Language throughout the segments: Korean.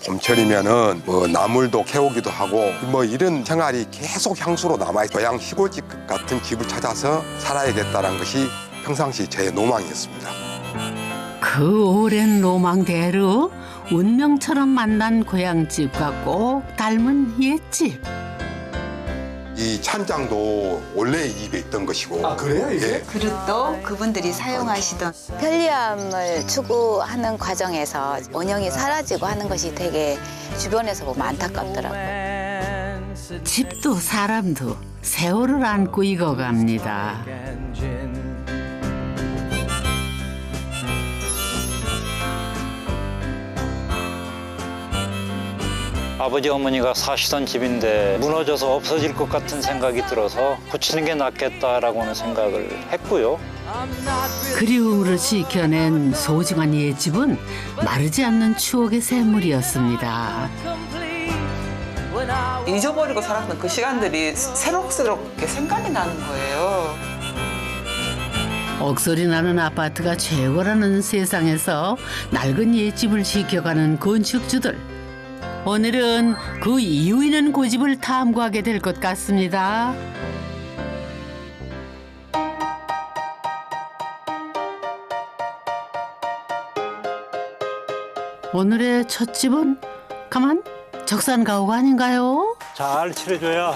봄철이면은 뭐 나물도 캐오기도 하고 뭐 이런 생활이 계속 향수로 남아있고 고향 시골집 같은 집을 찾아서 살아야겠다는 것이 평상시 제 로망이었습니다. 그 오랜 로망대로 운명처럼 만난 고향집과 꼭 닮은 옛집. 이 찬장도 원래 이 집에 있던 것이고. 아, 그래요, 이게? 예. 그릇도 그분들이 사용하시던 편리함을 추구하는 과정에서 원형이 사라지고 하는 것이 되게 주변에서 보면 안타깝더라고요. 집도 사람도 세월을 안고 익어갑니다. 아버지 어머니가 사시던 집인데 무너져서 없어질 것 같은 생각이 들어서 고치는 게 낫겠다라고는 생각을 했고요. 그리움으로 지켜낸 소중한 옛집은 마르지 않는 추억의 샘물이었습니다. 잊어버리고 살았던 그 시간들이 새록새롭게 생각이 나는 거예요. 억소리 나는 아파트가 최고라는 세상에서 낡은 옛집을 지켜가는 건축주들. 오늘은 그 이유 있는 고집을 탐구하게 될 것 같습니다. 오늘의 첫 집은 가만 적산가옥 아닌가요? 잘 칠해줘야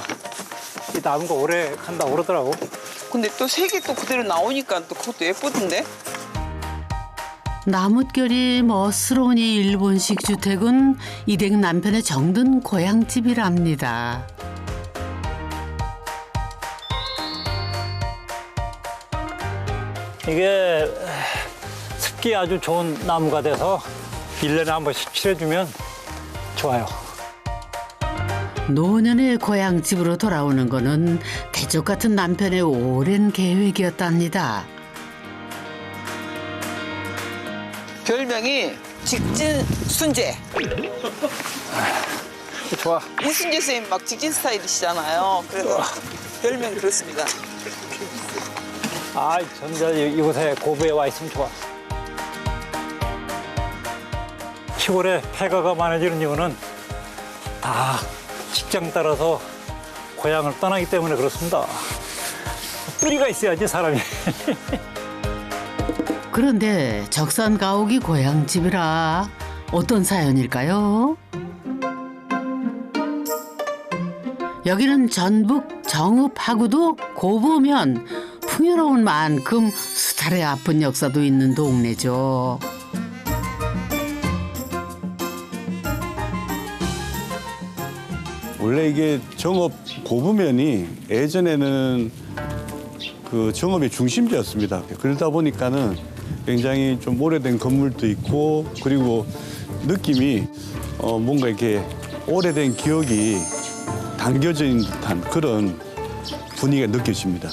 이 나무가 오래 간다고 그러더라고. 근데 또 색이 또 그대로 나오니까 또 그것도 예쁘던데? 나뭇결이 멋스러운 이 일본식 주택은 이댁 남편의 정든 고향집이랍니다. 이게 습기 아주 좋은 나무가 돼서 1년에 한 번씩 칠해주면 좋아요. 노년의 고향집으로 돌아오는 거는 대쪽 같은 남편의 오랜 계획이었답니다. 별명이 직진 순재. 좋아. 이순재 선생님 막 직진 스타일이시잖아요. 그래서 별명이 그렇습니다. 아, 전자 이곳에 고부에 와 있으면 좋아. 시골에 폐가가 많아지는 이유는 다 직장 따라서 고향을 떠나기 때문에 그렇습니다. 뿌리가 있어야지 사람이. 그런데 적산가옥이 고향집이라 어떤 사연일까요? 여기는 전북 정읍하고도 고보면 풍요로운 만큼 수탈의 아픈 역사도 있는 동네죠. 원래 이게 정읍 고부면이 예전에는 그 정읍의 중심지였습니다. 그러다 보니까는 굉장히 좀 오래된 건물도 있고 그리고 느낌이 뭔가 이렇게 오래된 기억이 담겨져 있는 듯한 그런 분위기가 느껴집니다.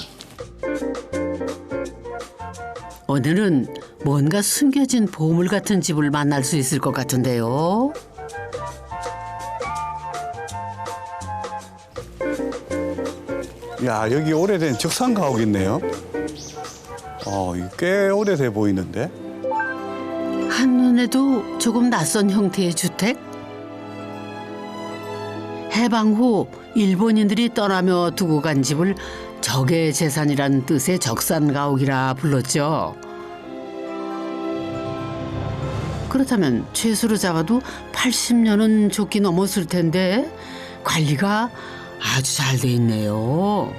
오늘은 뭔가 숨겨진 보물 같은 집을 만날 수 있을 것 같은데요. 야, 여기 오래된 적산가옥 있네요. 이게 꽤 오래돼 보이는데. 한눈에도 조금 낯선 형태의 주택? 해방 후 일본인들이 떠나며 두고 간 집을 적의 재산이란 뜻의 적산가옥이라 불렀죠. 그렇다면 최소로 잡아도 80년은 좋게 넘었을 텐데 관리가 아주 잘 돼 있네요.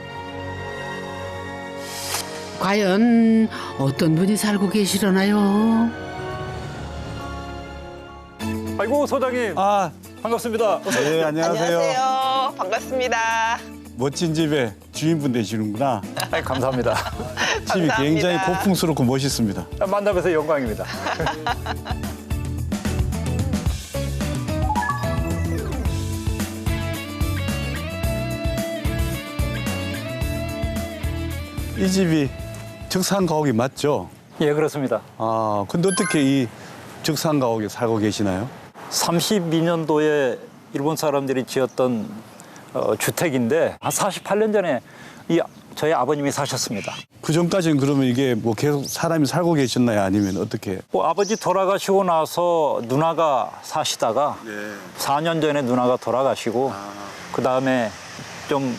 과연 어떤 분이 살고 계시려나요? 아이고, 소장님. 아, 반갑습니다. 네, 안녕하세요. 안녕하세요. 반갑습니다. 멋진 집의 주인분 되시는구나. 아이, 감사합니다. 집이 감사합니다. 굉장히 고풍스럽고 멋있습니다. 만나뵈서 영광입니다. 이 집이 적산가옥이 맞죠? 예, 그렇습니다. 아, 근데 어떻게 이 적산가옥에 살고 계시나요? 32년도에 일본 사람들이 지었던 주택인데 한 48년 전에 이 저희 아버님이 사셨습니다. 그 전까지는 그러면 이게 뭐 계속 사람이 살고 계셨나요? 아니면 어떻게? 뭐 아버지 돌아가시고 나서 누나가 사시다가 4년 전에 누나가 돌아가시고 그다음에 좀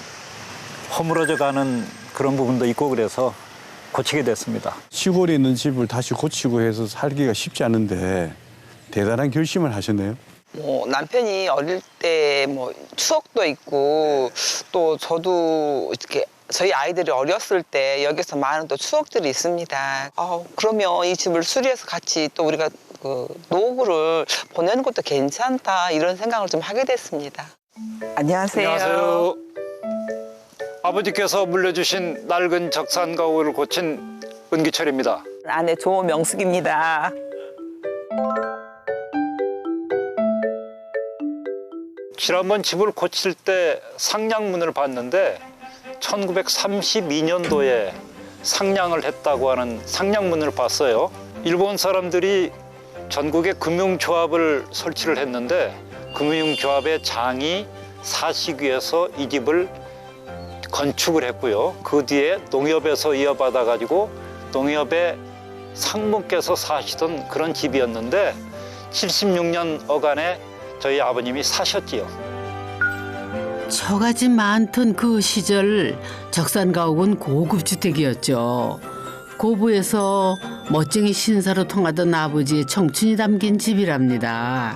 허물어져 가는 그런 부분도 있고 그래서 고치게 됐습니다. 시골에 있는 집을 다시 고치고 해서 살기가 쉽지 않은데 대단한 결심을 하셨네요. 뭐 남편이 어릴 때 뭐 추억도 있고 또 저도 이렇게 저희 아이들이 어렸을 때 여기서 많은 또 추억들이 있습니다. 그러면 이 집을 수리해서 같이 또 우리가 그 노후를 보내는 것도 괜찮다 이런 생각을 좀 하게 됐습니다. 안녕하세요. 안녕하세요. 아버지께서 물려주신 낡은 적산 가옥을 고친 은기철입니다. 아내 조명숙입니다. 지난번 집을 고칠 때 상량문을 봤는데 1932년도에 상량을 했다고 하는 상량문을 봤어요. 일본 사람들이 전국에 금융조합을 설치를 했는데 금융조합의 장이 사시기 위해서 이 집을 건축을 했고요. 그 뒤에 농협에서 이어받아 가지고 농협의 상무께서 사시던 그런 집이었는데 76년 어간에 저희 아버님이 사셨지요. 처가집 많던 그 시절 적산가옥은 고급 주택이었죠. 고부에서 멋쟁이 신사로 통하던 아버지의 청춘이 담긴 집이랍니다.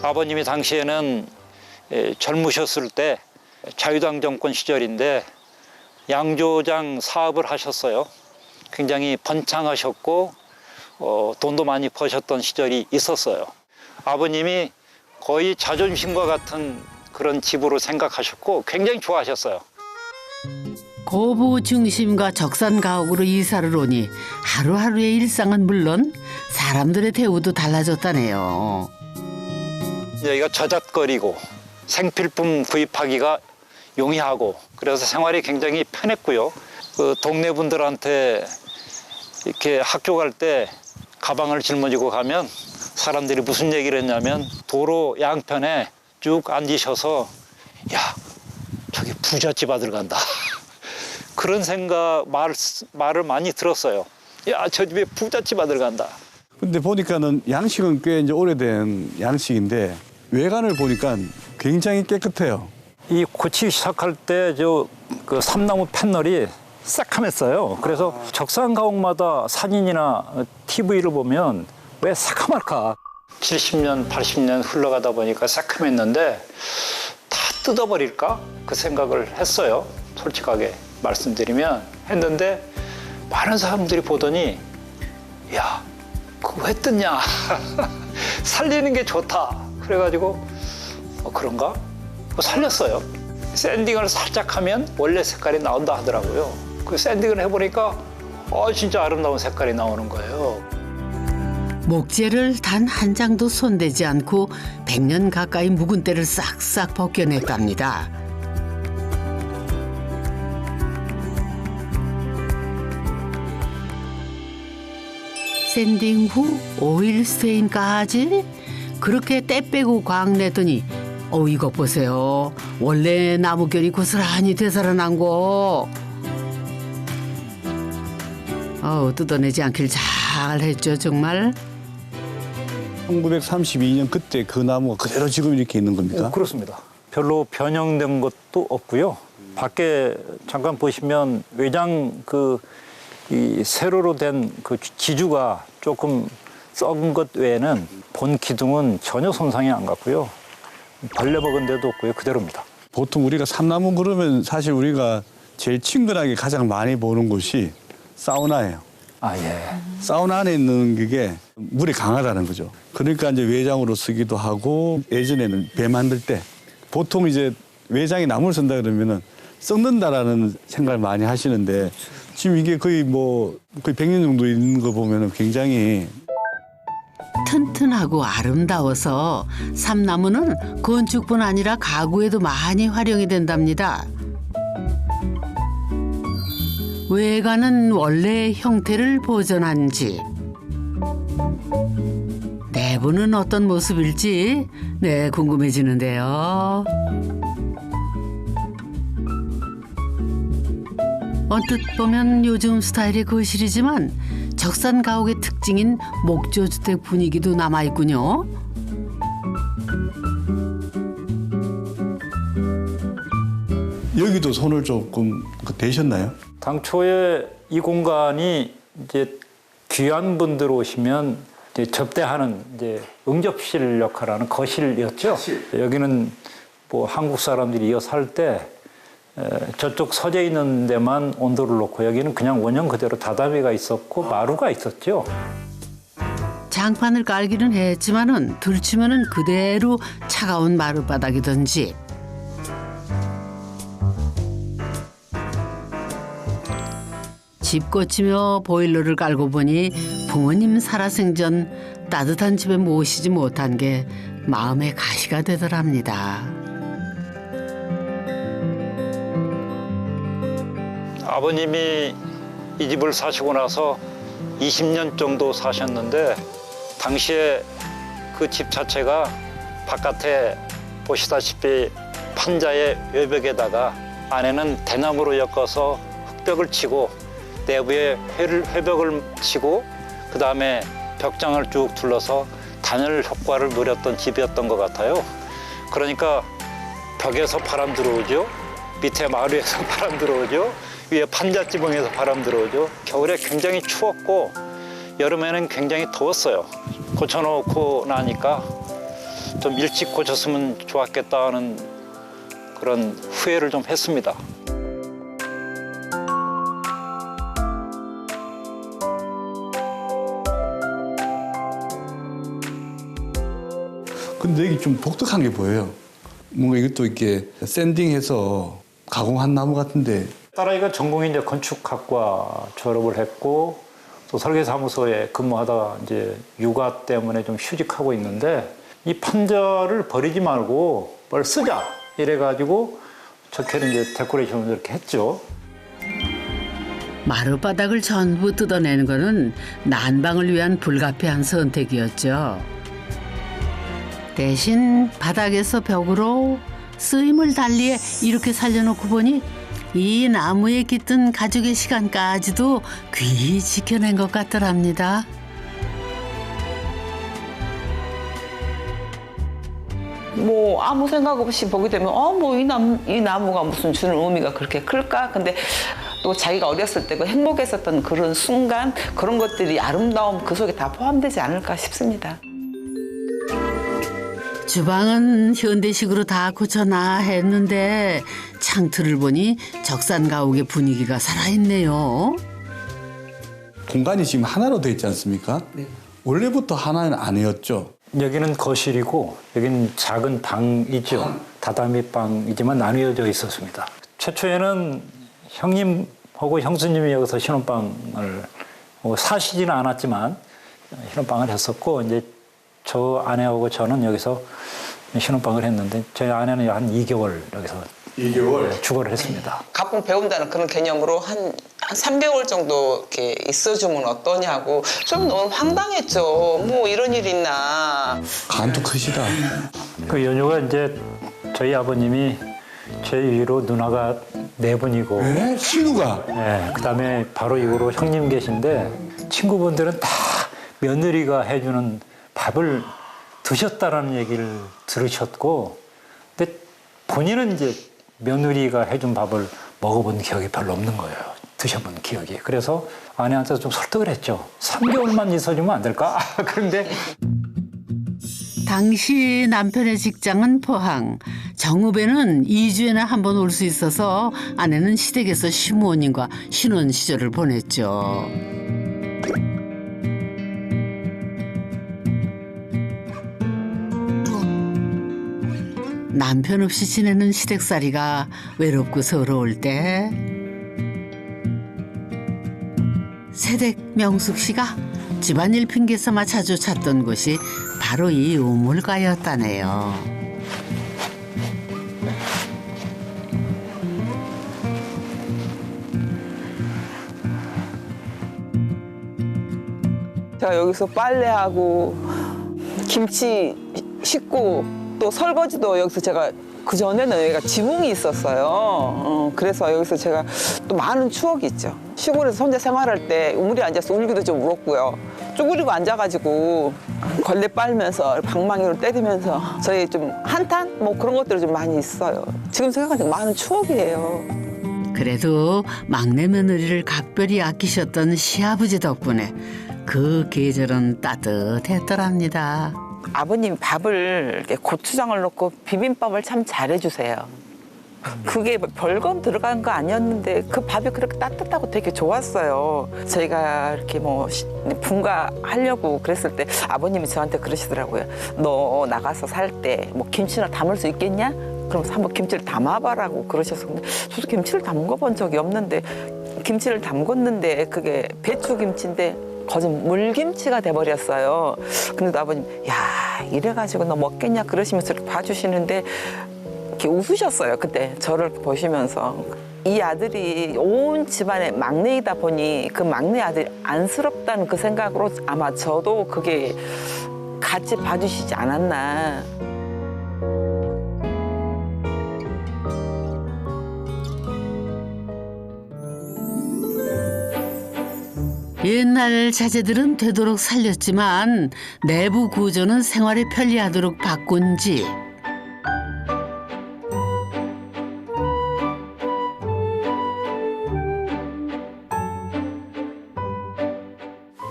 아버님이 당시에는 젊으셨을 때 자유당 정권 시절인데 양조장 사업을 하셨어요. 굉장히 번창하셨고 돈도 많이 버셨던 시절이 있었어요. 아버님이 거의 자존심과 같은 그런 집으로 생각하셨고 굉장히 좋아하셨어요. 고부 중심과 적산 가옥으로 이사를 오니 하루하루의 일상은 물론 사람들의 대우도 달라졌다네요. 여기가 저잣거리고 생필품 구입하기가 용이하고 그래서 생활이 굉장히 편했고요. 그 동네 분들한테 이렇게 학교 갈 때 가방을 짊어지고 가면 사람들이 무슨 얘기를 했냐면 도로 양편에 쭉 앉으셔서 야 저기 부잣집 아들 간다 그런 말을 많이 들었어요. 야 저 집에 부잣집 아들 간다. 근데 보니까는 양식은 꽤 이제 오래된 양식인데 외관을 보니까 굉장히 깨끗해요. 이 고치기 시작할 때 그 삼나무 패널이 새카맸어요. 그래서 적산 가옥마다 사진이나 TV를 보면 왜 새카말까? 70년, 80년 흘러가다 보니까 새카맸는데 다 뜯어버릴까? 그 생각을 했어요. 솔직하게 말씀드리면 했는데 많은 사람들이 보더니 야, 그거 왜 뜯냐? 살리는 게 좋다. 그래가지고 그런가? 살렸어요. 샌딩을 살짝 하면 원래 색깔이 나온다 하더라고요. 그 샌딩을 해보니까 진짜 아름다운 색깔이 나오는 거예요. 목재를 단 한 장도 손대지 않고 100년 가까이 묵은 때를 싹싹 벗겨냈답니다. 샌딩 후 오일 스테인까지 그렇게 때 빼고 광내더니 이것 보세요. 원래 나무결이 고스란히 되살아난 거. 뜯어내지 않길 잘했죠 정말. 1932년 그때 그 나무가 그대로 지금 이렇게 있는 겁니까? 그렇습니다. 별로 변형된 것도 없고요. 밖에 잠깐 보시면 외장 이 세로로 된 그 지주가 조금 썩은 것 외에는 본 기둥은 전혀 손상이 안 갔고요. 벌레 먹은 데도 없고요. 그대로입니다. 보통 우리가 삼나무 그러면 사실 우리가 제일 친근하게 가장 많이 보는 곳이 사우나예요. 예. 사우나 안에 있는 게 물이 강하다는 거죠. 그러니까 이제 외장으로 쓰기도 하고 예전에는 배 만들 때 보통 이제 외장에 나무를 쓴다 그러면은 썩는다라는 생각을 많이 하시는데 지금 이게 거의 100년 정도 있는 거 보면은 굉장히 튼튼하고 아름다워서 삼나무는 건축뿐 아니라 가구에도 많이 활용이 된답니다. 외관은 원래의 형태를 보존한 집. 내부는 어떤 모습일지 궁금해지는데요. 언뜻 보면 요즘 스타일의 거실이지만 적산 가옥의 특징인 목조주택 분위기도 남아있군요. 여기도 손을 조금 대셨나요? 당초에 이 공간이 이제 귀한 분들 오시면 이제 접대하는 이제 응접실 역할하는 거실이었죠. 여기는 뭐 한국 사람들이 이어 살 때 저쪽 서재 있는 데만 온도를 놓고 여기는 그냥 원형 그대로 다다미가 있었고 마루가 있었죠. 장판을 깔기는 했지만은 들추면은 그대로 차가운 마룻바닥이던 집. 집 고치며 보일러를 깔고 보니 부모님 살아생전 따뜻한 집에 모시지 못한 게 마음의 가시가 되더랍니다. 아버님이 이 집을 사시고 나서 20년 정도 사셨는데 당시에 그 집 자체가 바깥에 보시다시피 판자의 외벽에다가 안에는 대나무로 엮어서 흙벽을 치고 내부에 회벽을 치고 그다음에 벽장을 쭉 둘러서 단열 효과를 누렸던 집이었던 것 같아요. 그러니까 벽에서 바람 들어오죠. 밑에 마루에서 바람 들어오죠. 위에 판자 지붕에서 바람 들어오죠. 겨울에 굉장히 추웠고 여름에는 굉장히 더웠어요. 고쳐놓고 나니까 좀 일찍 고쳤으면 좋았겠다 하는 그런 후회를 좀 했습니다. 근데 여기 좀 독특한 게 보여요. 뭔가 이것도 이렇게 샌딩해서 가공한 나무 같은데. 딸아이가 전공이 이제 건축학과 졸업을 했고 또 설계사무소에 근무하다가 이제 육아 때문에 좀 휴직하고 있는데 이 판자를 버리지 말고 뭘 쓰자 이래가지고 저렇게 이제 데코레이션을 이렇게 했죠. 마룻바닥을 전부 뜯어내는 거는 난방을 위한 불가피한 선택이었죠. 대신 바닥에서 벽으로 쓰임을 달리해 이렇게 살려놓고 보니 이 나무에 깃든 가족의 시간까지도 귀히 지켜낸 것 같더랍니다. 뭐 아무 생각 없이 보게 되면 뭐 이 나무가 무슨 주는 의미가 그렇게 클까? 근데 또 자기가 어렸을 때 그 행복했었던 그런 순간 그런 것들이 아름다움 그 속에 다 포함되지 않을까 싶습니다. 주방은 현대식으로 다 고쳐놔 했는데 창틀을 보니 적산 가옥의 분위기가 살아있네요. 공간이 지금 하나로 되어 있지 않습니까? 네. 원래부터 하나는 아니었죠. 여기는 거실이고 여기는 작은 방이죠. 다다미 방이지만 나뉘어져 있었습니다. 최초에는 형님하고 형수님이 여기서 신혼방을 사시지는 않았지만 신혼방을 했었고 이제 저 아내하고 저는 여기서 신혼방을 했는데 저희 아내는 한 2개월 여기서 2개월? 주거를 했습니다. 가끔 배운다는 그런 개념으로 한 3개월 정도 이렇게 있어주면 어떠냐고 좀 너무 황당했죠. 뭐 이런 일이 있나. 간도 크시다. 그 연유가 이제 저희 아버님이 제 위로 누나가 4분이고 에? 신우가? 네, 그다음에 바로 이후로 형님 계신데 친구분들은 다 며느리가 해주는 밥을 드셨다라는 얘기를 들으셨고 근데 본인은 이제 며느리가 해준 밥을 먹어본 기억이 별로 없는 거예요. 드셔본 기억이. 그래서 아내한테 좀 설득을 했죠. 3개월만 있어주면 안 될까? 그런데 당시 남편의 직장은 포항. 정읍에는 2주에나 한 번 올 수 있어서 아내는 시댁에서 시부모님과 신혼 시절을 보냈죠. 남편 없이 지내는 시댁살이가 외롭고 서러울 때 새댁 명숙 씨가 집안일 핑계 삼아 자주 찾던 곳이 바로 이 우물가였다네요. 제가 여기서 빨래하고 김치 씻고 또 설거지도 여기서 제가 그 전에는 여기가 지붕이 있었어요. 그래서 여기서 제가 또 많은 추억이 있죠. 시골에서 혼자 생활할 때 우물에 앉아서 울기도 좀 울었고요. 쭈그리고 앉아가지고 걸레 빨면서 방망이로 때리면서 저희 좀 한탄? 뭐 그런 것들이 좀 많이 있어요. 지금 생각하니까 많은 추억이에요. 그래도 막내 며느리를 각별히 아끼셨던 시아버지 덕분에 그 계절은 따뜻했더랍니다. 아버님이 밥을 이렇게 고추장을 넣고 비빔밥을 참 잘해주세요. 그게 별건 들어간 거 아니었는데 그 밥이 그렇게 따뜻하고 되게 좋았어요. 저희가 이렇게 뭐 분가하려고 그랬을 때 아버님이 저한테 그러시더라고요. 너 나가서 살 때 뭐 김치나 담을 수 있겠냐? 그러면서 한번 김치를 담아봐라고 그러셔서 근데 저도 김치를 담궈 본 적이 없는데 김치를 담궜는데 그게 배추김치인데 거진 물김치가 돼버렸어요. 근데도 아버님 야 이래가지고 너 먹겠냐 그러시면서 이렇게 봐주시는데 이렇게 웃으셨어요. 그때 저를 보시면서. 이 아들이 온 집안의 막내이다 보니 그 막내 아들이 안쓰럽다는 그 생각으로 아마 저도 그게 같이 봐주시지 않았나. 옛날 자재들은 되도록 살렸지만 내부 구조는 생활에 편리하도록 바꾼 집.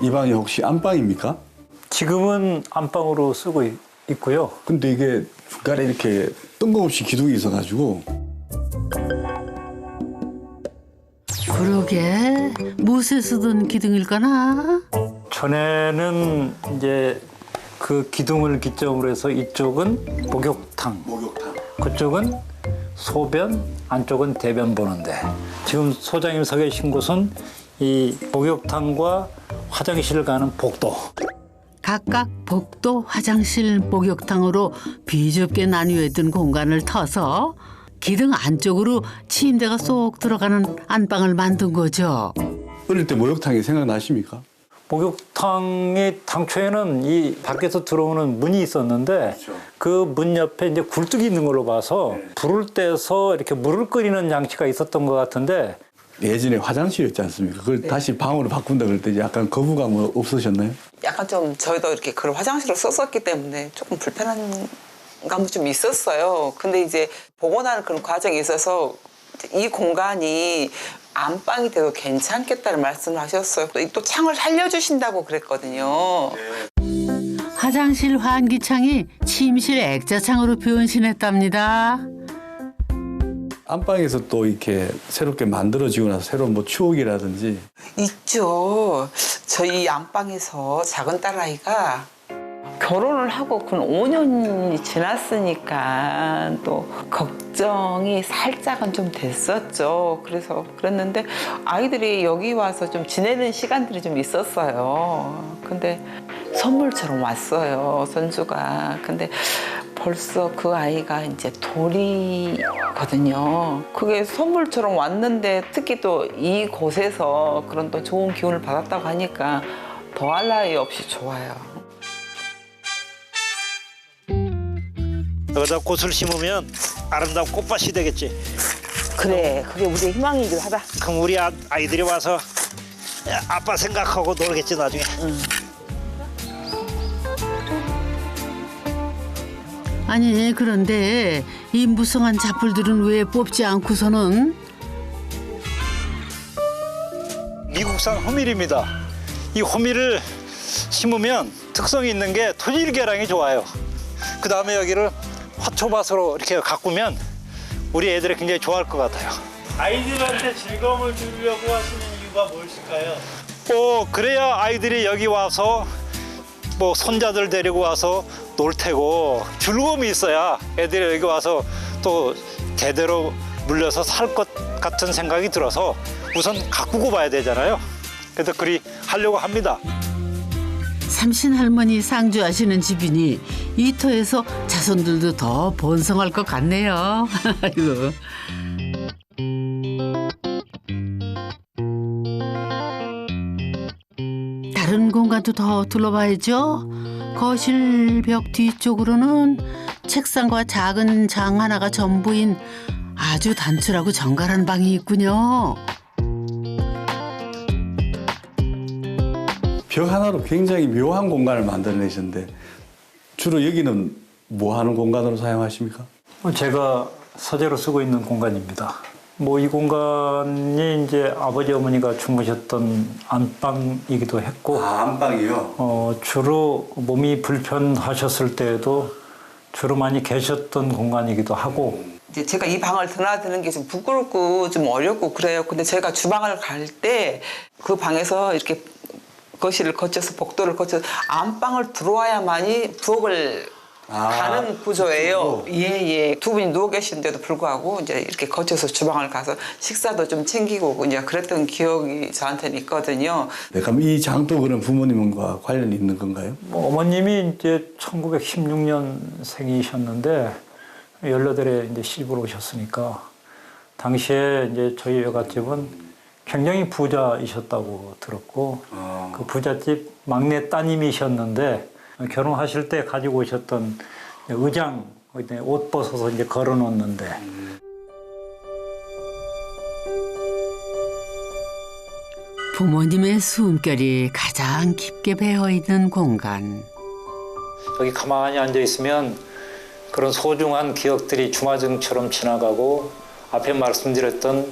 이 방이 혹시 안방입니까? 지금은 안방으로 쓰고 있고요. 근데 이게 중간에 이렇게 뜬금없이 기둥이 있어가지고 그러게 무엇에 쓰던 기둥일까나? 전에는 이제 그 기둥을 기점으로 해서 이쪽은 목욕탕, 그쪽은 소변, 안쪽은 대변 보는데 지금 소장님 서 계신 곳은 이 목욕탕과 화장실 가는 복도. 각각 복도, 화장실, 목욕탕으로 비좁게 나뉘어있던 공간을 터서 기둥 안쪽으로 침대가 쏙 들어가는 안방을 만든 거죠. 어릴 때 목욕탕이 생각나십니까? 목욕탕이 당초에는 이 밖에서 들어오는 문이 있었는데 그 문 옆에 이제 굴뚝이 있는 걸로 봐서 불을 떼서 이렇게 물을 끓이는 장치가 있었던 것 같은데 예전에 화장실이었지 않습니까? 그걸 다시 방으로 바꾼다 그럴 때 약간 거부감은 없으셨나요? 약간 좀 저희도 이렇게 그걸 화장실로 썼었기 때문에 조금 불편한 감도 좀 있었어요. 근데 이제 복원하는 그런 과정에 있어서 이 공간이 안방이 돼도 괜찮겠다는 말씀을 하셨어요. 또 창을 살려주신다고 그랬거든요. 화장실 환기창이 침실 액자창으로 변신했답니다. 안방에서 또 이렇게 새롭게 만들어지고 나서 새로운 뭐 추억이라든지 있죠. 저희 안방에서 작은 딸아이가 결혼을 하고 그 5년이 지났으니까 또 걱정이 살짝은 좀 됐었죠. 그래서 그랬는데 아이들이 여기 와서 좀 지내는 시간들이 좀 있었어요. 근데 선물처럼 왔어요, 손주가. 근데 벌써 그 아이가 이제 돌이거든요. 그게 선물처럼 왔는데 특히 또 이곳에서 그런 또 좋은 기운을 받았다고 하니까 더할 나위 없이 좋아요. 여기다 꽃을 심으면 아름다운 꽃밭이 되겠지. 그래, 그게 우리의 희망이기도 하다. 그럼 우리 아이들이 와서 아빠 생각하고 놀겠지 나중에. 아니 그런데 이 무성한 잡풀들은 왜 뽑지 않고서는 미국산 호밀입니다. 이 호밀을 심으면 특성이 있는 게 토질개량이 좋아요. 그 다음에 여기를 화초밭으로 이렇게 가꾸면 우리 애들이 굉장히 좋아할 것 같아요. 아이들한테 즐거움을 주려고 하시는 이유가 무엇일까요? 그래야 아이들이 여기 와서 뭐 손자들 데리고 와서 놀 테고 즐거움이 있어야 애들이 여기 와서 또 대대로 물려서 살 것 같은 생각이 들어서 우선 가꾸고 봐야 되잖아요. 그래서 그리 하려고 합니다. 삼신 할머니 상주하시는 집이니 이 터에서 자손들도 더 번성할 것 같네요. 아이고. 다른 공간도 더 둘러봐야죠. 거실 벽 뒤쪽으로는 책상과 작은 장 하나가 전부인 아주 단출하고 정갈한 방이 있군요. 벽 하나로 굉장히 묘한 공간을 만들어내셨는데 주로 여기는 뭐 하는 공간으로 사용하십니까? 제가 서재로 쓰고 있는 공간입니다. 이 공간이 이제 아버지 어머니가 주무셨던 안방이기도 했고, 안방이요? 주로 몸이 불편하셨을 때에도 주로 많이 계셨던 공간이기도 하고. 이제 제가 이 방을 드나드는 게 좀 부끄럽고 좀 어렵고 그래요. 근데 제가 주방을 갈 때 그 방에서 이렇게 거실을 거쳐서 복도를 거쳐서 안방을 들어와야만이 부엌을 가는 구조예요. 예. 두 분이 누워 계신데도 불구하고 이제 이렇게 거쳐서 주방을 가서 식사도 좀 챙기고 이제 그랬던 기억이 저한테는 있거든요. 네, 그럼 이 장도 그럼 부모님과 관련이 있는 건가요? 어머님이 이제 1916년생이셨는데 18에 이제 시집을 오셨으니까 당시에 이제 저희 외갓집은 굉장히 부자이셨다고 들었고 그 부잣집 막내 따님이셨는데 결혼하실 때 가지고 오셨던 의장 옷 벗어서 이제 걸어놓는데 부모님의 숨결이 가장 깊게 배어 있는 공간. 여기 가만히 앉아 있으면 그런 소중한 기억들이 주마등처럼 지나가고 앞에 말씀드렸던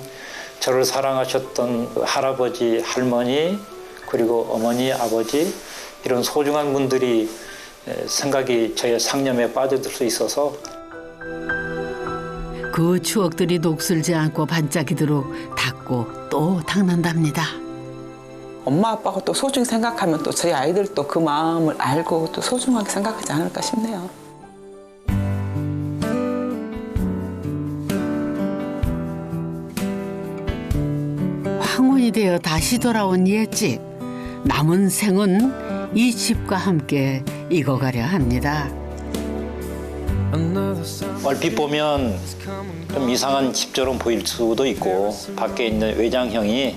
저를 사랑하셨던 할아버지, 할머니, 그리고 어머니, 아버지 이런 소중한 분들이 생각이 저의 상념에 빠져들 수 있어서 그 추억들이 녹슬지 않고 반짝이도록 닦고 또 닦는답니다. 엄마 아빠가 또 소중히 생각하면 또 저희 아이들도 그 마음을 알고 또 소중하게 생각하지 않을까 싶네요. 황혼이 되어 다시 돌아온 옛집. 남은 생은 이 집과 함께 익어가려 합니다. 얼핏 보면 좀 이상한 집처럼 보일 수도 있고 밖에 있는 외장형이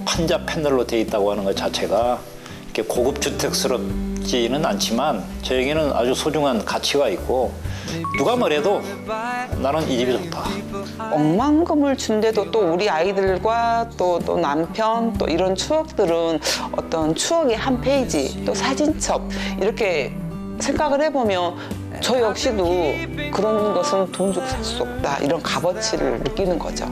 판자 패널로 돼 있다고 하는 것 자체가 이렇게 고급 주택스럽지는 않지만 저에게는 아주 소중한 가치가 있고 누가 뭐래도 나는 이 집이 좋다. 억만금을 준데도 또 우리 아이들과 또 남편 또 이런 추억들은 어떤 추억의 한 페이지 또 사진첩 이렇게 생각을 해보면 저 역시도 그런 것은 돈 주고 살 수 없다 이런 값어치를 느끼는 거죠.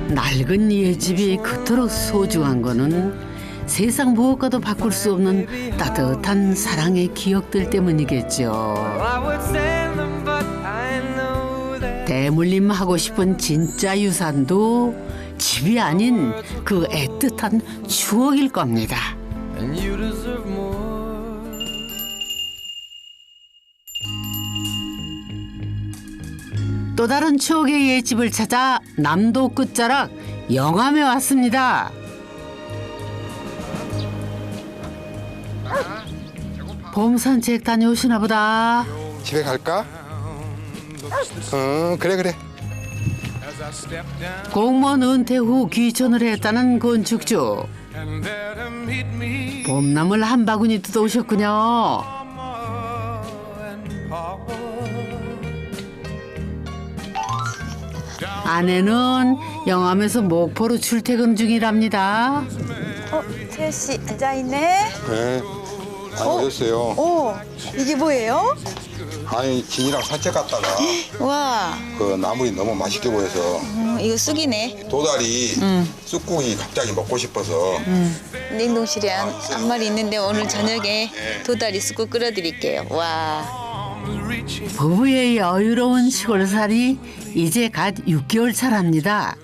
낡은 옛집이 그토록 소중한 거는 세상 무엇과도 바꿀 수 없는 따뜻한 사랑의 기억들 때문이겠죠. 대물림하고 싶은 진짜 유산도 집이 아닌 그 애틋한 추억일 겁니다. 또 다른 추억의 옛집을 찾아 남도 끝자락 영암에 왔습니다. 봄 산책 다녀오시나 보다. 집에 갈까? 그래. 공무원 은퇴 후 귀촌을 했다는 건축주. 봄나물 한 바구니 뜯어오셨군요. 아내는 영암에서 목포로 출퇴근 중이랍니다. 세연 씨 앉아 있네. 네. 아니, 오셨어요. 이게 뭐예요? 아니, 진이랑 산책 갔다가 와, 그 나물이 너무 맛있게 보여서 이거 쑥이네. 도다리 쑥국이 갑자기 먹고 싶어서 냉동실에 한 마리 있는데 오늘 저녁에 도다리 쑥국 끓여드릴게요. 와. 부부의 여유로운 시골살이 이제 갓 6개월 차랍니다.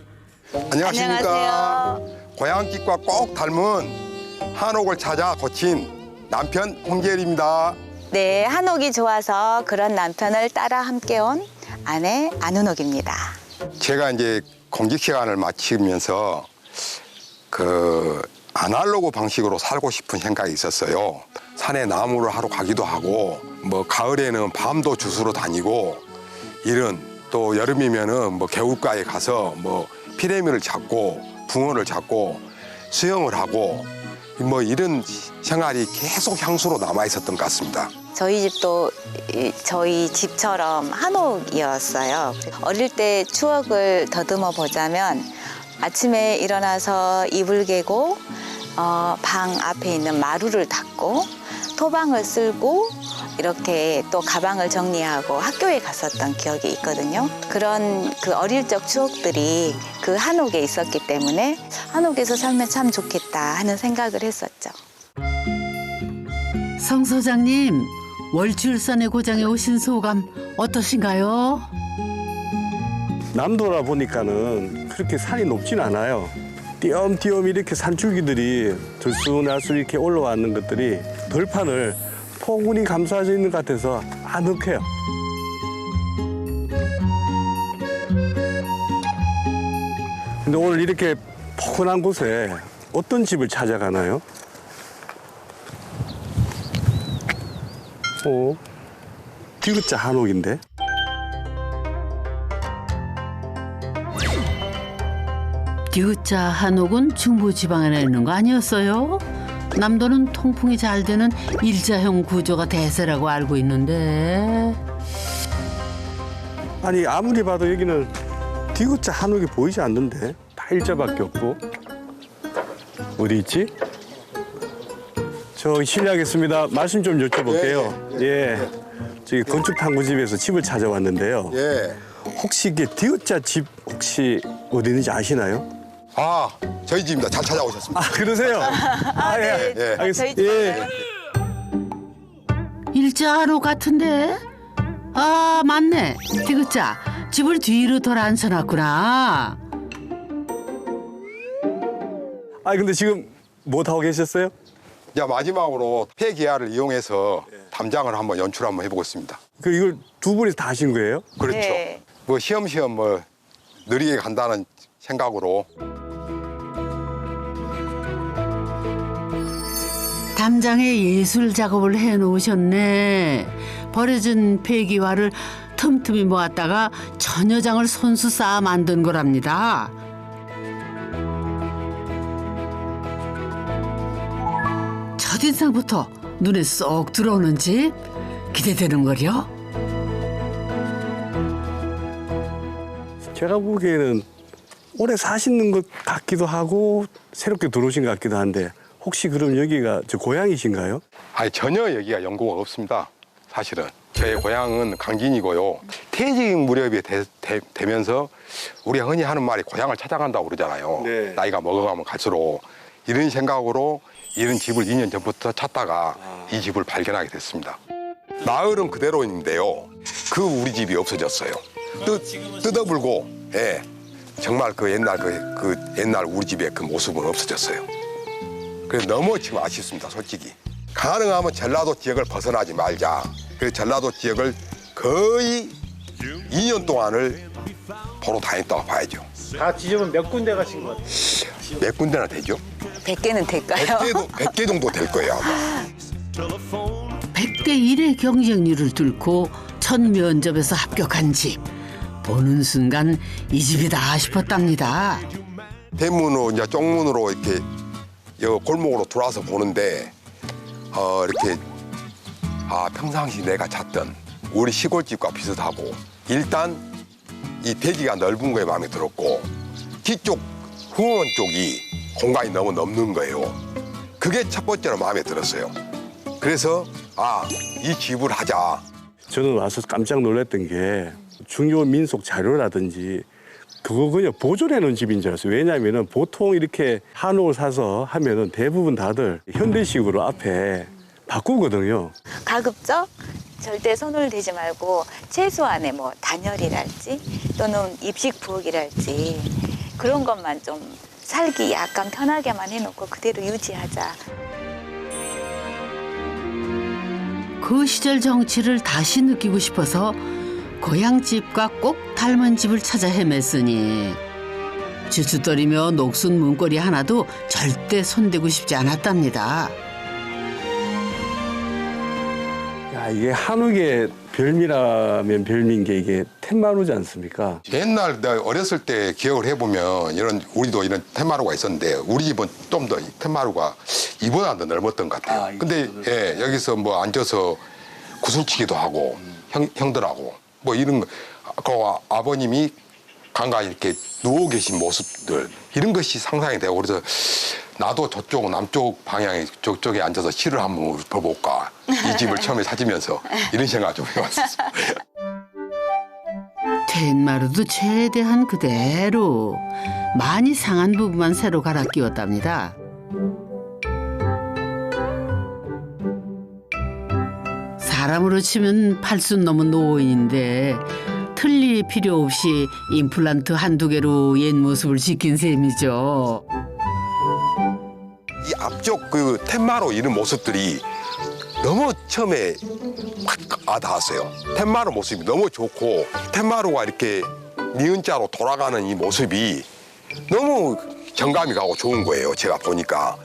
안녕하십니까. 안녕하세요. 고향집과 꼭 닮은 한옥을 찾아 고친 남편 홍계일입니다. 네, 한옥이 좋아서 그런 남편을 따라 함께 온 아내 안은옥입니다. 제가 이제 공직 시간을 마치면서 그 아날로그 방식으로 살고 싶은 생각이 있었어요. 산에 나무를 하러 가기도 하고 뭐 가을에는 밤도 주스러 다니고 이런 또 여름이면은 뭐 개울가에 가서 뭐 피레미를 잡고 붕어를 잡고 수영을 하고 뭐 이런 생활이 계속 향수로 남아 있었던 것 같습니다. 저희 집도 저희 집처럼 한옥이었어요. 어릴 때 추억을 더듬어 보자면 아침에 일어나서 이불 개고 방 앞에 있는 마루를 닦고 토방을 쓸고 이렇게 또 가방을 정리하고 학교에 갔었던 기억이 있거든요. 그런 그 어릴 적 추억들이 그 한옥에 있었기 때문에 한옥에서 살면 참 좋겠다 하는 생각을 했었죠. 성 소장님, 월출산의 고장에 오신 소감 어떠신가요? 남도라 보니까는 그렇게 산이 높진 않아요. 띄엄띄엄 이렇게 산줄기들이 들쑥날쑥 이렇게 올라왔는 것들이 들판을 포근히 감싸져 있는 것 같아서 아늑해요. 근데 오늘 이렇게 포근한 곳에 어떤 집을 찾아가나요? 디귿자 한옥인데? 디귿자 한옥은 중부지방에 있는 거 아니었어요? 남도는 통풍이 잘 되는 일자형 구조가 대세라고 알고 있는데. 아니 아무리 봐도 여기는 디귿자 한옥이 보이지 않는데 다 일자밖에 없고. 어디 있지? 저 실례하겠습니다. 말씀 좀 여쭤볼게요. 예. 저기 건축탐구집에서 집을 찾아왔는데요. 예. 혹시 이게 디귿자 집 혹시 어디 있는지 아시나요? 아, 저희 집입니다. 잘 찾아오셨습니다. 아 그러세요? 아, 예. 예. 알겠습니다. 예. 일자 한옥 같은데? 아, 맞네. 디귿자. 집을 뒤로 돌아 앉혀놨구나. 아 근데 지금 뭐 하고 계셨어요? 자, 마지막으로 폐기아를 이용해서 담장을 한번 연출 한번 해보고 있습니다. 그 이걸 두 분이서 다 하신 거예요? 그렇죠. 네. 뭐 시험시험 뭐 느리게 간다는 생각으로. 담장에 예술 작업을 해놓으셨네. 버려진 폐기와를 틈틈이 모았다가 천여장을 손수 쌓아 만든 거랍니다. 첫인상부터 눈에 쏙 들어오는 집 기대되는 거려. 제가 보기에는 오래 사시는 것 같기도 하고 새롭게 들어오신 것 같기도 한데 혹시 그럼 여기가 저 고향이신가요? 아니, 전혀 여기가 연고가 없습니다. 사실은. 저의 고향은 강진이고요. 퇴직 무렵이 되면서 우리가 흔히 하는 말이 고향을 찾아간다고 그러잖아요. 네. 나이가 먹어가면 갈수록 이런 생각으로 이런 집을 2년 전부터 찾다가 이 집을 발견하게 됐습니다. 마을은 그대로인데요. 그 우리 집이 없어졌어요. 뜯어불고, 예. 정말 그 옛날 그 옛날 우리 집의 그 모습은 없어졌어요. 그래서 너무 지금 아쉽습니다, 솔직히. 가능하면 전라도 지역을 벗어나지 말자. 그래서 전라도 지역을 거의 2년 동안을 보러 다녔다고 봐야죠. 다 지점은 몇 군데 가신 것 같아요? 몇 군데나 되죠? 100개는 될까요? 100개 정도 될 거예요, 아마. 100대 1의 경쟁률을 뚫고 첫 면접에서 합격한 집. 보는 순간 이 집이다 싶었답니다. 대문으로 이제 쪽문으로 이렇게 여 골목으로 들어와서 보는데 이렇게 평상시 내가 찾던 우리 시골집과 비슷하고 일단 이 대기가 넓은 거에 마음에 들었고 뒤쪽 후원 쪽이 공간이 너무 넓는 거예요. 그게 첫 번째로 마음에 들었어요. 그래서 이 집을 하자. 저는 와서 깜짝 놀랐던 게 중요 민속 자료라든지 그거 그냥 보존해 놓은 집인 줄 알았어요. 왜냐하면 보통 이렇게 한옥을 사서 하면은 대부분 다들 현대식으로 앞에 바꾸거든요. 가급적 절대 손을 대지 말고 최소한의 뭐 단열이랄지 또는 입식 부엌이랄지 그런 것만 좀 살기 약간 편하게만 해놓고 그대로 유지하자. 그 시절 정취를 다시 느끼고 싶어서 고향집과 꼭 닮은 집을 찾아 헤맸으니 주춧돌이며 녹슨 문고리 하나도 절대 손대고 싶지 않았답니다. 야, 이게 한옥의 별미라면 별미인 게 이게 텐마루지 않습니까? 옛날 내가 어렸을 때 기억을 해보면 우리도 이런 텐마루가 있었는데 우리 집은 좀 더 텐마루가 이보다 더 넓었던 것 같아요. 근데 여기서 뭐 앉아서 구슬치기도 하고 형들하고 뭐 이런 거. 그 아버님이 간간히 이렇게 누워 계신 모습들 이런 것이 상상이 되고 그래서 나도 저쪽 남쪽 방향에 저쪽에 앉아서 시를 한번 읊어볼까 이 집을 처음에 찾으면서 이런 생각을 좀 해봤었어요. 텐마루도 최대한 그대로 많이 상한 부분만 새로 갈아 끼웠답니다. 사람으로 치면 팔순 넘은 노인인데 틀니 필요 없이 임플란트 한두 개로 옛 모습을 지킨 셈이죠. 이 앞쪽 그 텐마루 이런 모습들이 너무 처음에 확 와닿았어요. 텐마루 모습이 너무 좋고 텐마루가 이렇게 니은자로 돌아가는 이 모습이 너무 정감이 가고 좋은 거예요. 제가 보니까.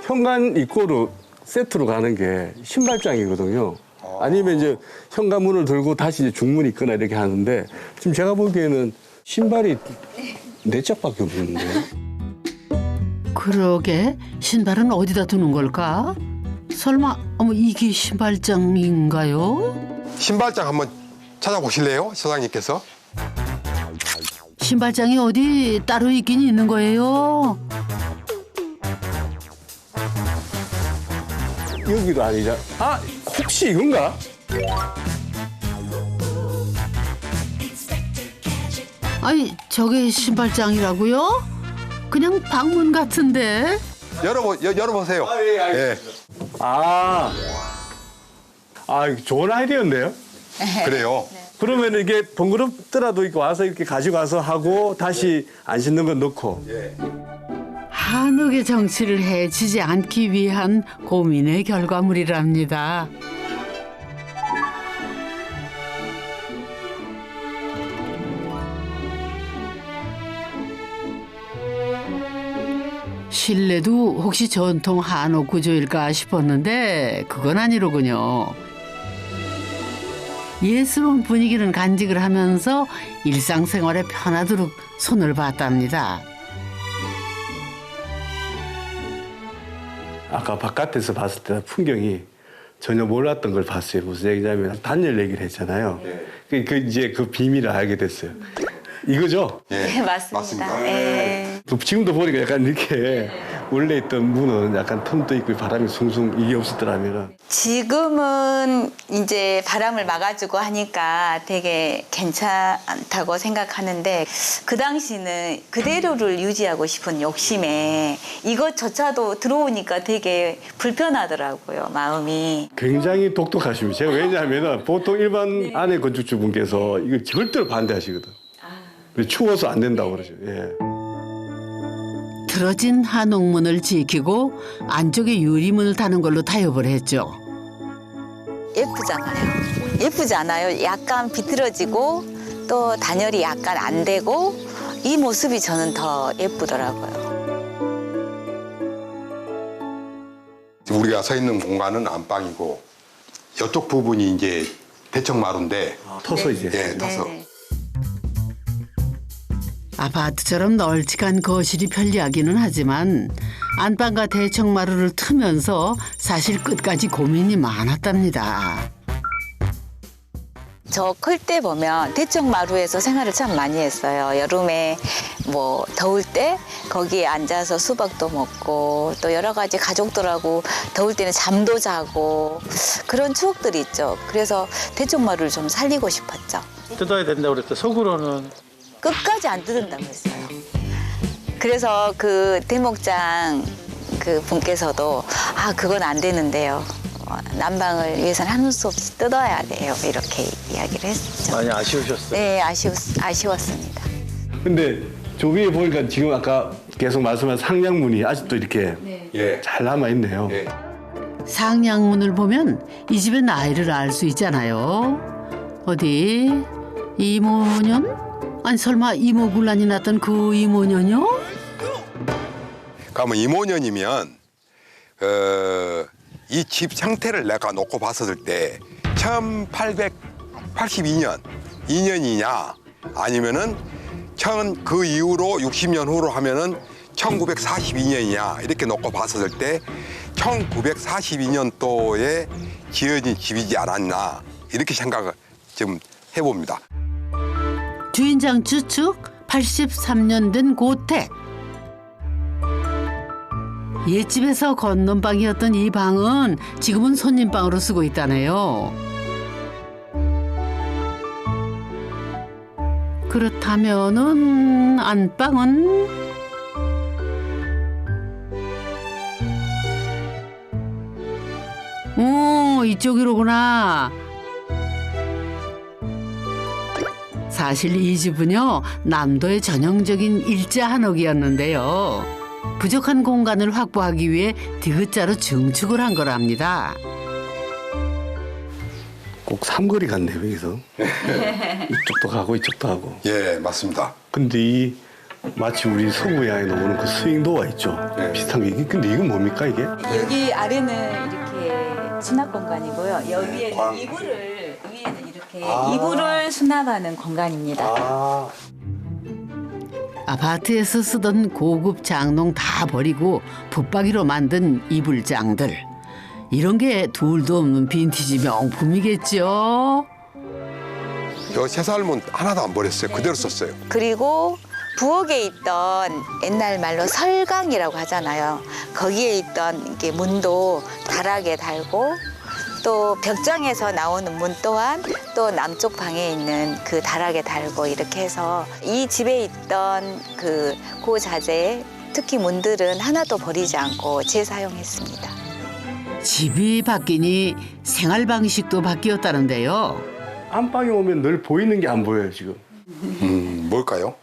현관 입구로 세트로 가는 게 신발장이거든요. 아니면 이제 현관문을 들고 다시 이제 중문이 있거나 이렇게 하는데 지금 제가 보기에는 신발이 4짝밖에 없는데. 그러게 신발은 어디다 두는 걸까? 설마 어머 이게 신발장인가요? 신발장 한번 찾아보실래요? 사장님께서? 신발장이 어디 따로 있긴 있는 거예요? 여기도 아니자. 아, 혹시 이건가? 아니 저게 신발장이라고요? 그냥 방문 같은데? 열어보세요. 예, 알겠습니다. 아, 좋은 아이디어인데요? 그래요. 그러면 이게 번거롭더라도 이렇게 와서 이렇게 가지고 와서 하고 다시 안 씻는 건 넣고. 한옥의 정치를 해치지 않기 위한 고민의 결과물이랍니다. 실내도 혹시 전통 한옥 구조일까 싶었는데 그건 아니로군요. 예스러운 분위기는 간직을 하면서 일상생활에 편하도록 손을 봤답니다. 아까 바깥에서 봤을 때 풍경이 전혀 몰랐던 걸 봤어요. 무슨 얘기냐면 단열 얘기를 했잖아요. 그 이제 그 비밀을 알게 됐어요. 이거죠? 네, 맞습니다. 예. 지금도 보니까 약간 이렇게 원래 있던 문은 약간 틈도 있고 바람이 숭숭 이게 없었더라면. 지금은 이제 바람을 막아주고 하니까 되게 괜찮다고 생각하는데 그 당시는 그대로를 유지하고 싶은 욕심에 이것조차도 들어오니까 되게 불편하더라고요, 마음이. 굉장히 독특하십니다. 제가 왜냐하면 보통 일반 아내 건축주분께서 이거 절대로 반대하시거든. 추워서 안 된다고 그러죠. 예. 틀어진 한옥문을 지키고 안쪽에 유리문을 다는 걸로 타협을 했죠. 예쁘잖아요. 예쁘지 않아요? 약간 비틀어지고 또 단열이 약간 안 되고 이 모습이 저는 더 예쁘더라고요. 우리가 서 있는 공간은 안방이고 이쪽 부분이 이제 대청마루인데 터서 이제. 예, 터서. 네네. 아파트처럼 널찍한 거실이 편리하기는 하지만 안방과 대청마루를 트면서 사실 끝까지 고민이 많았답니다. 저 클 때 보면 대청마루에서 생활을 참 많이 했어요. 여름에 뭐 더울 때 거기에 앉아서 수박도 먹고 또 여러 가지 가족들하고 더울 때는 잠도 자고 그런 추억들이 있죠. 그래서 대청마루를 좀 살리고 싶었죠. 뜯어야 된다고 그랬대. 속으로는 끝까지 안 뜯는다고 했어요. 그래서 그 대목장 그 분께서도 아 그건 안 되는데요. 난방을 위해서는 하는 수 없이 뜯어야 돼요. 이렇게 이야기를 했죠. 많이 아쉬우셨어요. 네, 아쉬웠습니다. 근데 저 위에 보니까 지금 아까 계속 말씀한 상량문이 아직도 이렇게 예. 잘 남아있네요. 예. 상량문을 보면 이 집의 나이를 알 수 있잖아요. 어디 이모년? 아니 설마 이모군란이 났던 그 이모년이요? 그러면 이모년이면 이 집 상태를 내가 놓고 봤었을 때 1882년 2년이냐 아니면은 그 이후로 60년 후로 하면은 1942년이냐 이렇게 놓고 봤었을 때 1942년도에 지어진 집이지 않았나 이렇게 생각을 좀 해봅니다. 주인장 추측 83년 된 고택. 옛집에서 건넌방이었던 이 방은 지금은 손님방으로 쓰고 있다네요. 그렇다면은 안방은? 오, 이쪽이로구나. 사실 이 집은요, 남도의 전형적인 일자 한옥이었는데요. 부족한 공간을 확보하기 위해 디귿자로 증축을 한 거랍니다. 꼭 삼거리 같네 여기서. 이쪽도 가고 이쪽도 하고. 예, 맞습니다. 근데 이 마치 우리 서구야에 나오는 그 스윙도어 있죠. 네. 비슷한 게. 근데 이건 뭡니까 이게? 여기 아래는 이렇게 수납 공간이고요. 여기에는 위에는 이렇게 이불을 수납하는 공간입니다. 아파트에서 쓰던 고급 장롱 다 버리고 붙박이로 만든 이불장들. 이런 게 둘도 없는 빈티지 명품이겠죠. 저 새살문 하나도 안 버렸어요. 그대로 썼어요. 그리고 부엌에 있던 옛날 말로 설강이라고 하잖아요. 거기에 있던 이렇게 문도 다락에 달고 또 벽장에서 나오는 문 또한 또 남쪽 방에 있는 그 다락에 달고 이렇게 해서 이 집에 있던 그 고자재 특히 문들은 하나도 버리지 않고 재사용했습니다. 집이 바뀌니 생활 방식도 바뀌었다는데요. 안방에 오면 늘 보이는 게 안 보여요 지금. 뭘까요?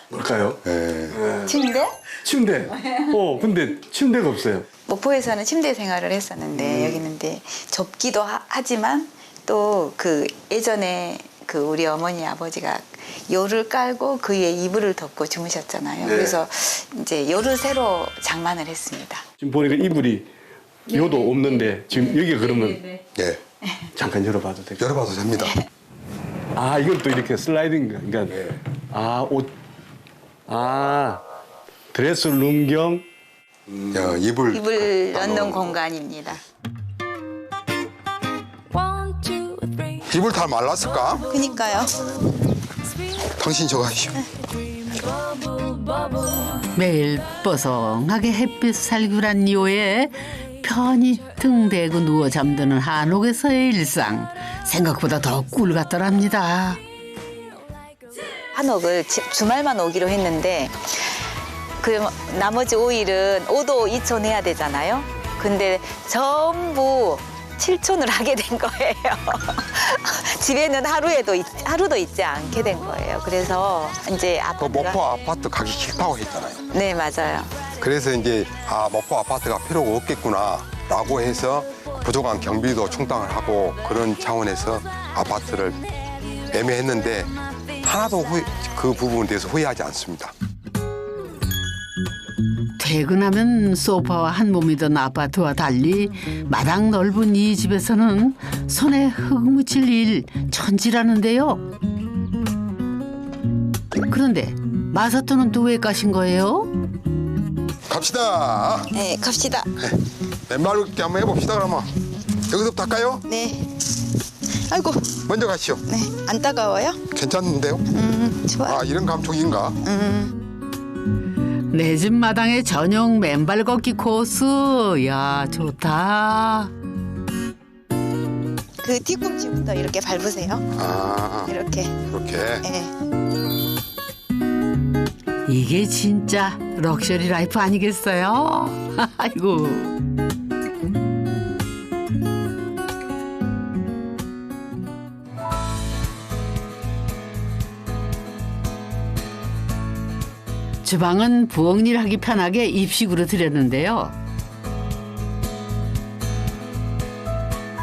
뭘까요? 예. 침대? 침대. 근데 침대가 없어요. 목포에서는 침대 생활을 했었는데 여기는 이제 좁기도 하지만 또 그 예전에 그 우리 어머니 아버지가 요를 깔고 그 위에 이불을 덮고 주무셨잖아요. 네. 그래서 이제 요를 새로 장만을 했습니다. 지금 보니까 이불이 요도 없는데 지금 여기 그러면 예. 잠깐 열어봐도 될까요? 열어봐도 됩니다. 아 이건 또 이렇게 슬라이딩 그러니까 네. 드레스룸 겸 이불 넣는 공간입니다. 이불 다 말랐을까? 그니까요. 당신 저거 하시오. 매일 뽀송하게 햇빛 살균한 이호에 편히 등 대고 누워 잠드는 한옥에서의 일상. 생각보다 더 꿀 같더랍니다. 한옥을 주말만 오기로 했는데 그 나머지 5일은 5도 2촌 해야 되잖아요. 근데 전부 7촌을 하게 된 거예요. 집에는 하루도 있지 않게 된 거예요. 그래서 이제 그 목포 아파트 가기 싫다고 했잖아요. 네, 맞아요. 그래서 이제 목포 아파트가 필요가 없겠구나라고 해서 부족한 경비도 충당을 하고 그런 차원에서 아파트를 매매했는데 하나도 그 부분에 대해서 후회하지 않습니다. 퇴근하면 소파와 한 몸이던 아파트와 달리 마당 넓은 이 집에서는 손에 흙 묻힐 일 천지라는데요. 그런데 마사토는 또 왜 까신 거예요? 갑시다. 네, 갑시다. 맨발 걷기 한번 해봅시다 그러면. 여기서부터 할까요? 네. 아이고, 먼저 가시오. 네, 안 따가워요? 괜찮은데요? 좋아. 이런 감촉인가? 내 집 마당에 전용 맨발 걷기 코스. 야, 좋다. 그 뒤꿈치부터 이렇게 밟으세요. 이렇게. 그렇게. 네. 이게 진짜 럭셔리 라이프 아니겠어요? 아이고. 주방은 부엌 일 하기 편하게 입식으로 들였는데요.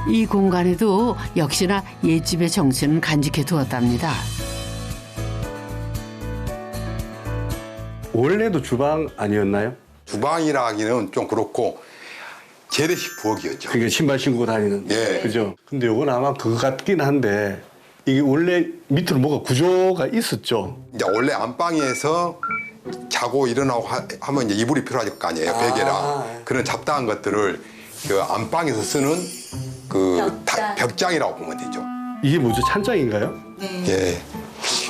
이 공간에도 역시나 옛집의 정신은 간직해 두었답니다. 원래도 주방 아니었나요? 주방이라 하기는 좀 그렇고 재래식 부엌이었죠. 그러니까 신발 신고 다니는. 예. 그죠? 근데 이건 아마 그거 같긴 한데 이게 원래 밑으로 뭐가 구조가 있었죠. 이제 원래 안방에서 자고 일어나고 하면 이제 이불이 필요할 거 아니에요. 베개랑 그런 잡다한 것들을 그 안방에서 쓰는 그 벽장이라고 보면 되죠. 이게 뭐죠? 찬장인가요? 예.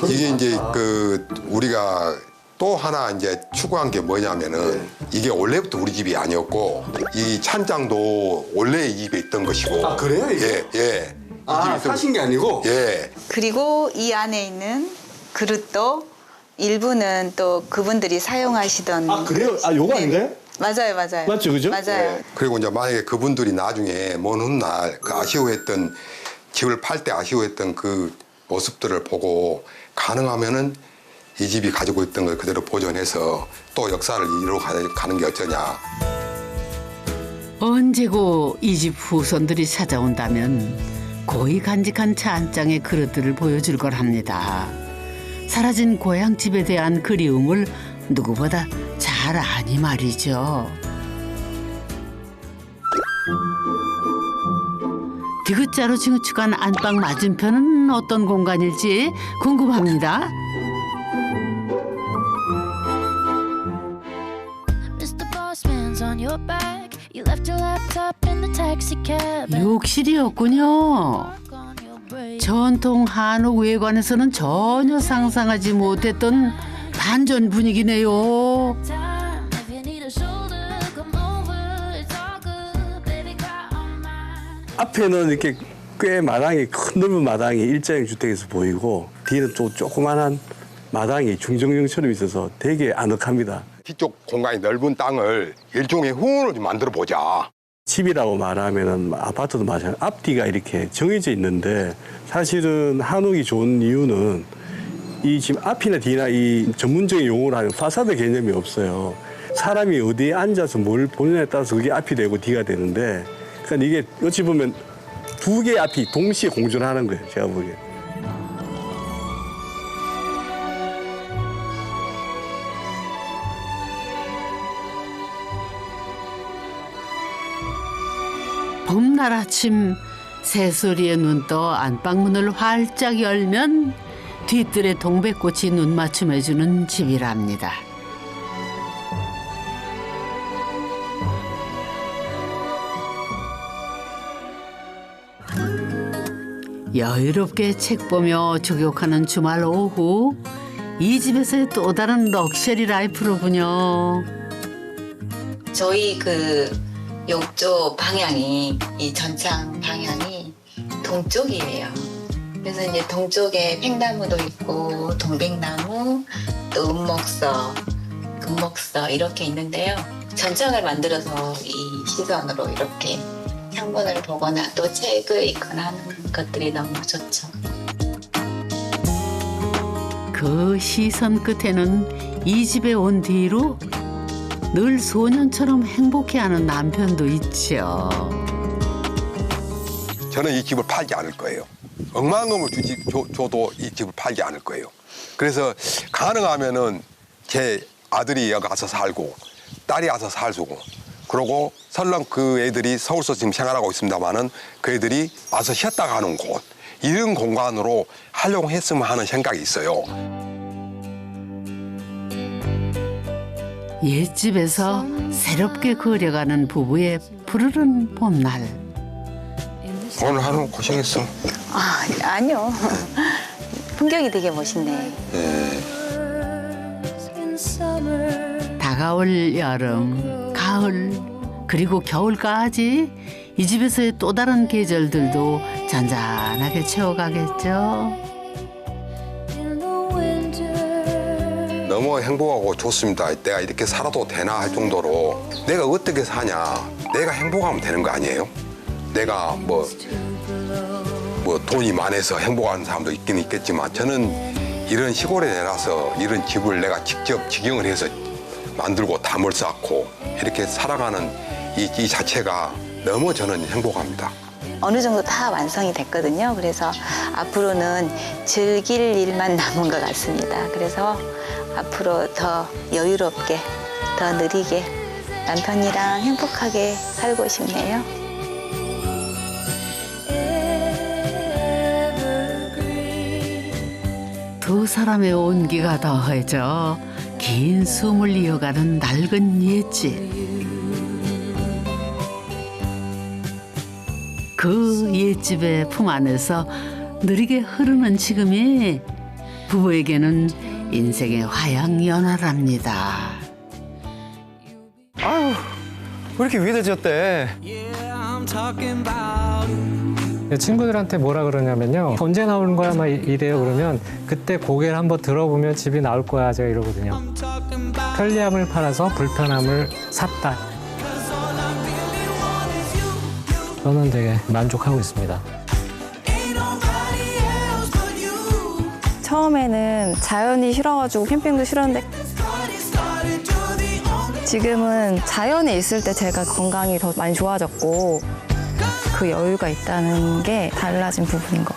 이게 이제 그 우리가 또 하나 이제 추구한 게 뭐냐면은 이게 원래부터 우리 집이 아니었고 이 찬장도 원래 이 집에 있던 것이고. 아, 그래요, 이게? 예, 예. 아, 사신 게 아니고? 예. 그리고 이 안에 있는 그릇도 일부는 또 그분들이 사용하시던. 아, 그래요? 아, 요거 아닌가요? 맞아요, 맞아요. 맞죠, 그죠? 맞아요. 그리고 이제 만약에 그분들이 나중에 먼 훗날 그 아쉬워했던 집을 팔 때 아쉬워했던 그 모습들을 보고 가능하면은 이 집이 가지고 있던 걸 그대로 보존해서 또 역사를 이루어가는 게 어쩌냐. 언제고 이 집 후손들이 찾아온다면 고이 간직한 찬장의 그릇들을 보여줄 거랍니다. 사라진 고향집에 대한 그리움을 누구보다 잘 아니 말이죠. 디귿자로 증축한 안방 맞은편은 어떤 공간일지 궁금합니다. 욕실이었군요. 전통 한옥 외관에서는 전혀 상상하지 못했던 반전 분위기네요. 앞에는 이렇게 꽤 마당이 큰 넓은 마당이 일자형 주택에서 보이고 뒤는 또 조그만한 마당이 중정형처럼 있어서 되게 아늑합니다. 뒤쪽 공간이 넓은 땅을 일종의 후원으로 좀 만들어 보자. 집이라고 말하면은 아파트도 마찬가지. 앞뒤가 이렇게 정해져 있는데 사실은 한옥이 좋은 이유는 이 집 앞이나 뒤나 이 전문적인 용어로 하는 파사드 개념이 없어요. 사람이 어디에 앉아서 뭘 보느냐에 따라서 그게 앞이 되고 뒤가 되는데 그러니까 이게 어찌 보면 두 개의 앞이 동시에 공존하는 거예요. 제가 보기에. 봄날 아침 새소리에 눈떠 안방문을 활짝 열면 뒤뜰에 동백꽃이 눈맞춤해주는 집이랍니다. 여유롭게 책 보며 족욕하는 주말 오후 이 집에서의 또 다른 럭셔리 라이프로군요. 저희 그 욕조 방향이 이 전창 방향이 동쪽이에요. 그래서 이제 동쪽에 팽나무도 있고 동백나무, 또 은목서, 금목서 이렇게 있는데요. 전창을 만들어서 이 시선으로 이렇게 창문을 보거나 또 책을 읽거나 하는 것들이 너무 좋죠. 그 시선 끝에는 이 집에 온 뒤로 늘 소년처럼 행복해하는 남편도 있죠. 저는 이 집을 팔지 않을 거예요. 억만금을 줘도 이 집을 팔지 않을 거예요. 그래서 가능하면은 제 아들이 여기 와서 살고 딸이 와서 살고 그러고 설령 그 애들이 서울서 지금 생활하고 있습니다마는 그 애들이 와서 쉬었다 가는 곳 이런 공간으로 하려고 했으면 하는 생각이 있어요. 옛집에서 새롭게 그려가는 부부의 푸르른 봄날. 오늘 하루 고생했어. 아, 아니요. 풍경이 되게 멋있네. 다가올 여름, 가을, 그리고 겨울까지 이 집에서의 또 다른 계절들도 잔잔하게 채워가겠죠. 너무 행복하고 좋습니다. 내가 이렇게 살아도 되나 할 정도로 내가 어떻게 사냐. 내가 행복하면 되는 거 아니에요? 내가 뭐 돈이 많아서 행복한 사람도 있긴 있겠지만 저는 이런 시골에 내려서 이런 집을 내가 직접 직영을 해서 만들고 담을 쌓고 이렇게 살아가는 이 자체가 너무 저는 행복합니다. 어느 정도 다 완성이 됐거든요. 그래서 앞으로는 즐길 일만 남은 것 같습니다. 그래서 앞으로 더 여유롭게, 더 느리게 남편이랑 행복하게 살고 싶네요. 두 사람의 온기가 더해져 긴 숨을 이어가는 낡은 옛집. 그 옛집의 품 안에서 느리게 흐르는 지금이 부부에게는 인생의 화양연화랍니다. 아유, 왜 이렇게 위에다 지었대? 친구들한테 뭐라 그러냐면요. 언제 나오는 거야? 막 이래요. 그러면 그때 고개를 한번 들어보면 집이 나올 거야. 제가 이러거든요. 편리함을 팔아서 불편함을 샀다. 저는 되게 만족하고 있습니다. 처음에는 자연이 싫어가지고 캠핑도 싫었는데 지금은 자연에 있을 때 제가 건강이 더 많이 좋아졌고 그 여유가 있다는 게 달라진 부분인 것 같아요.